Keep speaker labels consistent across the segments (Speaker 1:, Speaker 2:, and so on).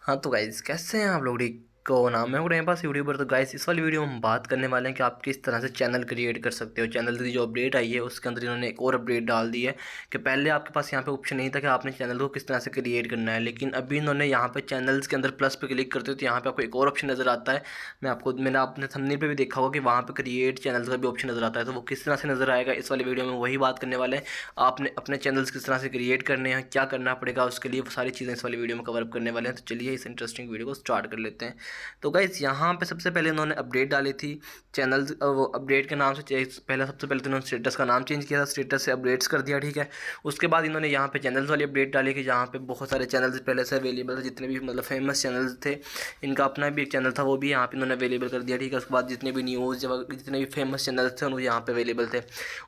Speaker 1: हाँ तो गाइस कैसे हैं आप लोग। ठीक को नाम है मेरे पास यूट्यूबर। तो गाइस इस वाली वीडियो में हम बात करने वाले हैं कि आप किस तरह से चैनल क्रिएट कर सकते हो। चैनल की जो अपडेट आई है उसके अंदर इन्होंने एक और अपडेट डाल दी है कि पहले आपके पास यहाँ पे ऑप्शन नहीं था कि आपने चैनल को किस तरह से क्रिएट करना है, लेकिन अभी इन्होंने यहाँ पे चैनल्स के अंदर प्लस पे क्लिक करते हो तो यहाँ पे आपको एक और ऑप्शन नजर आता है। मैंने आपने थंबनेल पे भी देखा होगा कि वहाँ पे क्रिएट चैनल्स का भी ऑप्शन नजर आता है। तो वो किस तरह से नजर आएगा इस वाली वीडियो में वही बात करने वाले हैं। आपने अपने चैनल्स किस तरह से क्रिएट करने हैं, क्या करना पड़ेगा उसके लिए, वो सारी चीज़ें इस वाली वीडियो में कवर अप करने वाले हैं। तो चलिए इस इंटरेस्टिंग वीडियो को स्टार्ट कर लेते हैं। तो गाइस यहाँ पे सबसे पहले उन्होंने अपडेट डाली थी चैनल, वो अपडेट के नाम से पहले सबसे पहले तो उन्होंने स्टेटस का नाम चेंज किया था, स्टेटस से अपडेट्स कर दिया, ठीक है। उसके बाद इन्होंने यहाँ पे चैनल्स वाली अपडेट डाली कि जहाँ पे बहुत सारे चैनल्स पहले से अवेलेबल थे, जितने भी मतलब फेमस चैनल्स थे। इनका अपना भी एक चैनल था, वो भी यहाँ पे इन्होंने अवेलेबल कर दिया, ठीक है। उसके बाद जितने भी न्यूज़ जितने भी फेमस चैनल्स थे वो यहाँ पे अवेलेबल थे।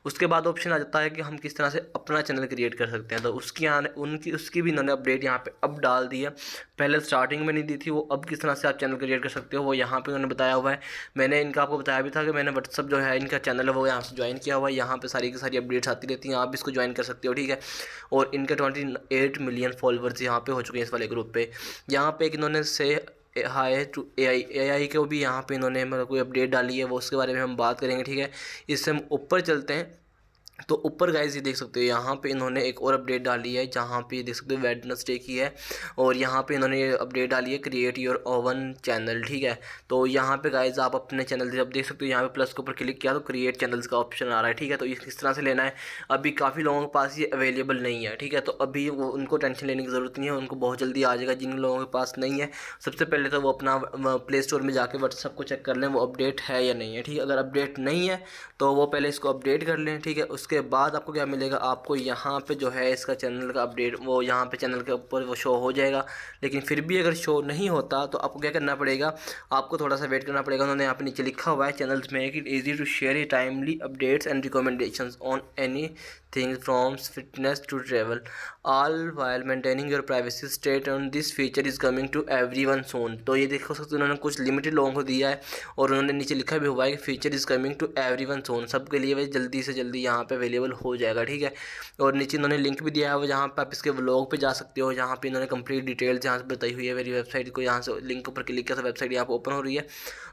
Speaker 1: उसके बाद ऑप्शन आ जाता है कि हम किस तरह से अपना चैनल क्रिएट कर सकते हैं। तो उसकी भी इन्होंने अपडेट यहाँ पे अब डाल दी है। पहले स्टार्टिंग में नहीं दी थी वो, अब किस तरह से आप चैनल क्रिएट कर सकते हो वो यहाँ पे उन्होंने बताया हुआ है। मैंने इनका आपको बताया भी था कि मैंने व्हाट्सअप जो है इनका चैनल है वो यहाँ से ज्वाइन किया हुआ है। यहाँ पे सारी की सारी अपडेट्स आती रहती हैं, आप इसको ज्वाइन कर सकते हो, ठीक है। और इनके 28 मिलियन फॉलोवर्स यहाँ पे हो चुके हैं इस वाले ग्रुप पे। यहाँ पे एक इन्होंने से हाय टू ए आई को भी यहाँ पे इन्होंने मतलब कोई अपडेट डाली है, वो उसके बारे में हम बात करेंगे, ठीक है। इससे हम ऊपर चलते हैं। तो ऊपर गाइस ये देख सकते हो यहाँ पे इन्होंने एक और अपडेट डाली है, जहाँ पे देख सकते हो वेडनेसडे की है। और यहाँ पे इन्होंने ये अपडेट डाली है क्रिएट योर ओवन चैनल, ठीक है। तो यहाँ पे गाइस आप अपने चैनल जब देख सकते हो यहाँ पे प्लस के ऊपर क्लिक किया तो क्रिएट चैनल्स का ऑप्शन आ रहा है, ठीक है। तो ये किस तरह से लेना है, अभी काफ़ी लोगों के पास ये अवेलेबल नहीं है, ठीक है। तो अभी वो उनको टेंशन लेने की ज़रूरत नहीं है, उनको बहुत जल्दी आ जाएगा। जिन लोगों के पास नहीं है सबसे पहले तो वो अपना प्ले स्टोर में जाके व्हाट्सअप को चेक कर लें वो अपडेट है या नहीं है, ठीक है। अगर अपडेट नहीं है तो वो पहले इसको अपडेट कर लें, ठीक है। उसके बाद आपको क्या मिलेगा, आपको यहाँ पे जो है इसका चैनल का अपडेट वो यहाँ पे चैनल के ऊपर वो शो हो जाएगा। लेकिन फिर भी अगर शो नहीं होता तो आपको क्या करना पड़ेगा, आपको थोड़ा सा वेट करना पड़ेगा। उन्होंने यहाँ पे नीचे लिखा हुआ है channels make it easy to share a timely updates and recommendations on anything from fitness to travel all while maintaining your privacy state on this feature is coming to everyone soon. तो ये देखो सकते उन्होंने कुछ limited लोगों को दिया है और उन्होंने नीचे लिखा भी हुआ है कि feature is coming to everyone soon, सबके लिए वह जल्दी से जल्दी यहाँ पे अवेलेबल हो जाएगा, ठीक है। और नीचे इन्होंने लिंक भी दिया है जहाँ पे आप इसके व्लॉग पे जा सकते हो, जहाँ पे इन्होंने कंप्लीट डिटेल्स यहाँ से बताई हुई है। मेरी वेबसाइट को यहाँ से लिंक ऊपर क्लिक किया तो वेबसाइट यहाँ पे ओपन हो रही है।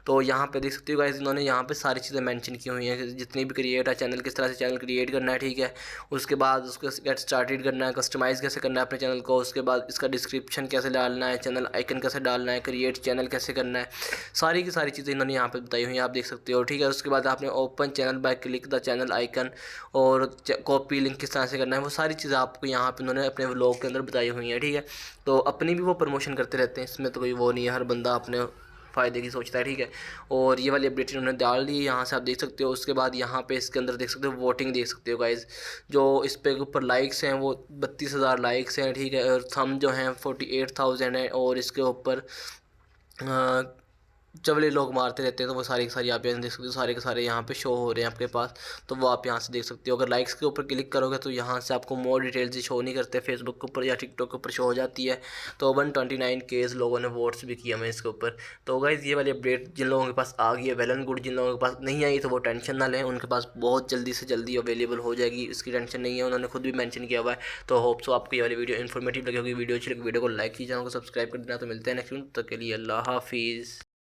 Speaker 1: तो यहाँ पे देख सकते हो गाइस इन्होंने यहाँ पे सारी चीज़ें मेंशन की हुई हैं, जितनी भी क्रिएट है चैनल, किस तरह से चैनल क्रिएट करना है, ठीक है। उसके बाद उसको गेट स्टार्टेड करना है, कस्टमाइज़ कैसे करना है अपने चैनल को, उसके बाद इसका डिस्क्रिप्शन कैसे डालना है, चैनल आइकन कैसे डालना है, क्रिएट चैनल कैसे करना है, सारी की सारी चीज़ें इन्होंने यहाँ पे बताई हुई हैं, आप देख सकते हो, ठीक है। उसके बाद आपने open channel by click the channel icon और कॉपी लिंक किस तरह से करना है, वो सारी चीज़ें आपको यहाँ पे उन्होंने अपने व्लॉग के अंदर बताई हुई हैं, ठीक है। तो अपनी भी वो प्रमोशन करते रहते हैं, इसमें तो कोई वो नहीं है, हर बंदा अपने फ़ायदे की सोचता है, ठीक है। और ये वाली अपडेट उन्होंने डाल दी, यहाँ से आप देख सकते हो। उसके बाद यहाँ पे इसके अंदर देख सकते हो वोटिंग देख सकते हो गाइज, जो इस पे ऊपर लाइक्स हैं वो 32,000 लाइक्स हैं, ठीक है। और थम जो हैं 48,000 है। और इसके ऊपर जब ये लोग मारते रहते हैं तो वो सारी की सारी आप यहाँ देख सकते हो, सारे के सारे यहाँ पे शो हो रहे हैं आपके पास। तो वो आप यहाँ से देख सकते हो। अगर लाइक्स के ऊपर क्लिक करोगे तो यहाँ से आपको मोर डिटेल्स शो नहीं करते, फेसबुक के ऊपर या टिकटॉक के ऊपर शो हो जाती है। तो 129 केस लोगों ने वोट्स भी किया मैं इसके ऊपर। तो गाइज़ ये वाली अपडेट जिन लोगों के पास आ गई है वेल एंड गुड, जिन लोगों के पास नहीं आई तो वो टेंशन ना लें, उनके पास बहुत जल्दी से जल्दी अवेलेबल हो जाएगी, इसकी टेंशन नहीं है, उन्होंने खुद भी मेंशन किया हुआ है। तो होप सो आपको ये वाली वीडियो इन्फॉर्मेटिव लगी होगी। वीडियो अच्छी लगी वीडियो को लाइक कीजिए, चैनल को सब्सक्राइब कर देना। तो मिलते हैं नेक्स्ट वीडियो, तब तक के लिए अल्लाह हाफिज़।